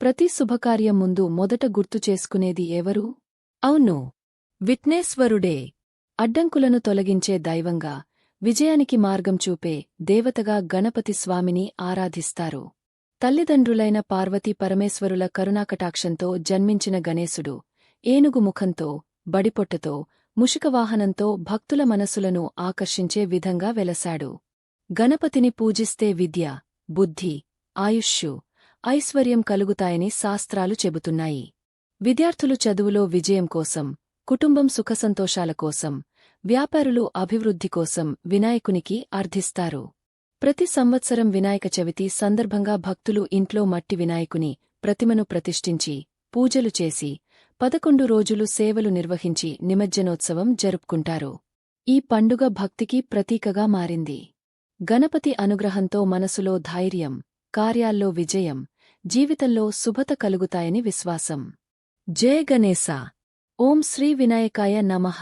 ప్రతి శుభకార్యం ముందు మొదట గుర్తు చేసుకునేది ఎవరు? అవును, విఘ్నేశ్వరుడే. అడ్డంకులను తొలగించే దైవంగా, విజయానికి మార్గం చూపే దేవతగా గణపతి స్వామిని ఆరాధిస్తారు. తల్లిదండ్రులైన పార్వతీ పరమేశ్వరుల కరుణాకటాక్షంతో జన్మించిన గణేశుడు ఏనుగు ముఖంతో, బడిపొట్టతో, ముషికవాహనంతో భక్తుల మనసులను ఆకర్షించే విధంగా వెలసాడు. గణపతిని పూజిస్తే విద్య, బుద్ధి, ఆయుష్షు, ఐశ్వర్యం కలుగుతాయని శాస్త్రాలు చెబుతున్నాయి. విద్యార్థులు చదువులో విజయం కోసం, కుటుంబం సుఖసంతోషాల కోసం, వ్యాపారులు అభివృద్ధి కోసం వినాయకునికి అర్థిస్తారు. ప్రతి సంవత్సరం వినాయక చవితి సందర్భంగా భక్తులు ఇంట్లో మట్టి వినాయకుని ప్రతిమను ప్రతిష్ఠించి, పూజలు చేసి, 11 రోజులు సేవలు నిర్వహించి నిమజ్జనోత్సవం జరుపుకుంటారు. ఈ పండుగ భక్తికి ప్రతీకగా మారింది. గణపతి అనుగ్రహంతో మనసులో ధైర్యం, కార్యాల్లో విజయం, జీవితంలో శుభత కలుగుతాయని విశ్వాసం. జయ గణేశ. ఓం శ్రీ వినాయకాయ నమః.